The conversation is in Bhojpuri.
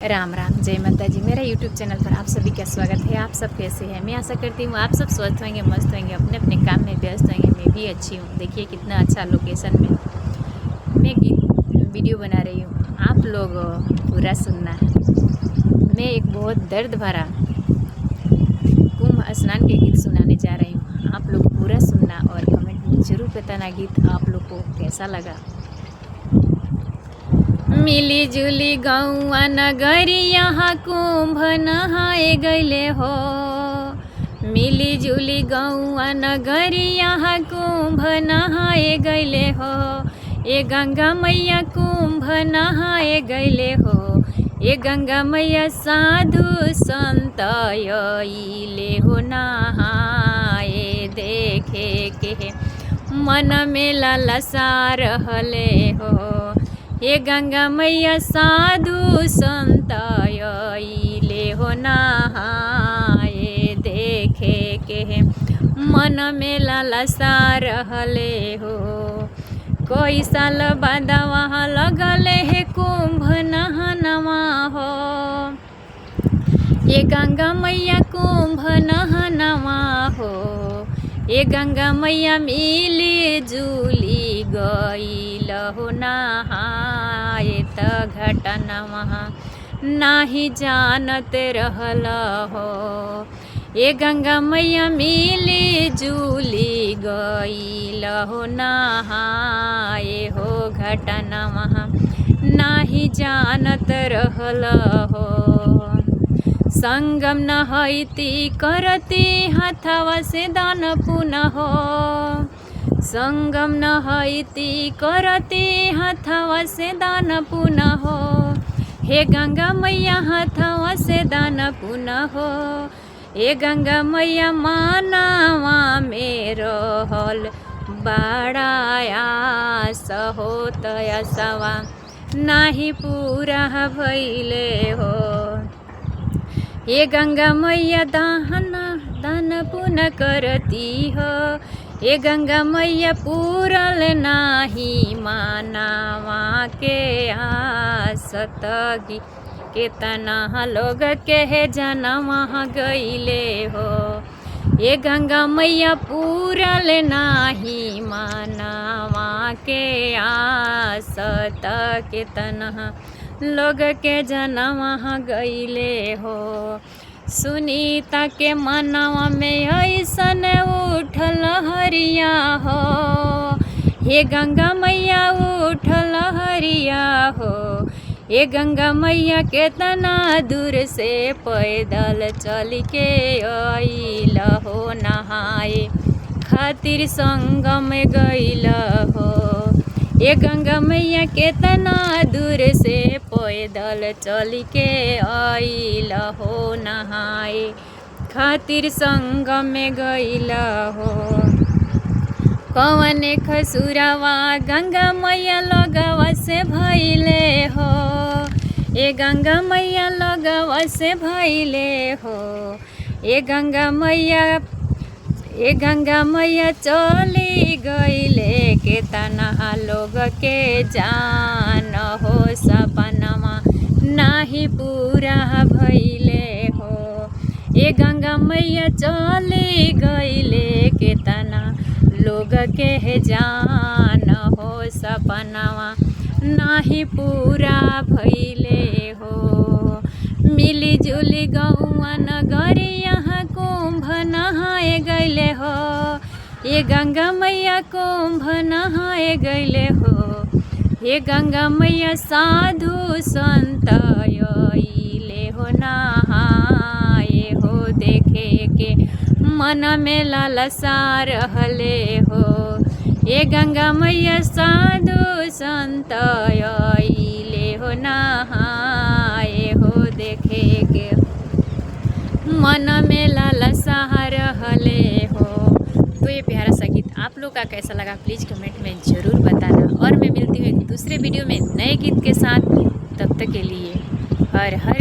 राम राम, जय माता जी। मेरा यूट्यूब चैनल पर आप सभी का स्वागत है। आप सब कैसे हैं? मैं आशा करती हूँ आप सब स्वस्थ होंगे, मस्त होंगे, अपने अपने काम में व्यस्त होंगे। मैं भी अच्छी हूँ। देखिए कितना अच्छा लोकेशन में मैं वीडियो बना रही हूँ। आप लोग पूरा सुनना। मैं एक बहुत दर्द भरा कुंभ स्नान के गीत सुनाने जा रही हूँ। आप लोग पूरा सुनना और कमेंट में ज़रूर बताना गीत आप लोग को कैसा लगा। मिली जुली गौआ नगरिया कुंभ नहाए गईले हो। मिली जुली गौआ नगरिया कुंभ नहाए गईले हो। ए गंगा मैया कुंभ नहाए गईले हो। ए गंगा मैया साधु संत आइले हो नहाए देखे के मन में लालसा रहले हो। हे गंगा मैया साधु संत आइले हो नहाए देखे के मन में लालसा रहले हो। कई साल बाद वहाँ लगले है कुंभ नहनवा हो। ये गंगा मैया कुंभ नहनवा हो। ये गंगा मैया मिली जुली गईल हो नहाए त घटनवा नाही जानत रहल हो। ये गंगा मैया मिली जुली गईल हो नहाए हो घटनवा नाही जानत रहल हो। संगम नहैती करती हाथवा से दान पुनः हो। संगम नहैती करती हाथवा से दान पुनः हो। हे गंगा मैया हाथवा से दान पुनः हो। हे गंगा मैया मानवा में रहल बड़ा आस होत आसवा नाही पूरा भइले हो। ये गंगा मैया दान पुण्य करती हो। ये गंगा मैया पूरल नाही मानवा के आस तगी केतना लोग के जनवा गईले हो। ये गंगा मैया पूरल नाही मानवा के आस तक केतना लोग के जनवा गईले हो। सुनीता के मनवा में ऐसन उठल हरिया हो। हे गंगा मैया उठल हरिया हो। ये गंगा मैया केतना दूर से पैदल चल के आइल हो नहाए खातिर संगम गईल हो। ये गंगा मैया केतना दूर से पैदल चल के आइल हो नहाए खातिर संगम में गईल हो। कौन खसुरवा गंगा मैया लगवा से भइले हो। ये गंगा मैया लगवा से भइले हो। ये गंगा मैया चली गईले केतना लोग के जान हो। सपनमा नाही पूरा भइले हो। ये गंगा मैया चली गईले केतना लोग के जान हो। सपनवा नाही पूरा भइले हो। मिली जुली गौआ नगरिया कुंभ नहाए गईले हो। ये गंगा मैया कुंभ नहाए गईले हो। ये गंगा मैया साधु संत आइले हो नहाए हो देखे के मन में लालसा रहले हो। ये गंगा मैया साधु संत आइले हो नहाए हो देखे के मन में लालसा रहले हो। तो ये प्यारा सा गीत आप लोग का कैसा लगा प्लीज़ कमेंट में ज़रूर बताना। और मैं मिलती हूँ एक दूसरे वीडियो में नए गीत के साथ। तब तक के लिए हर हर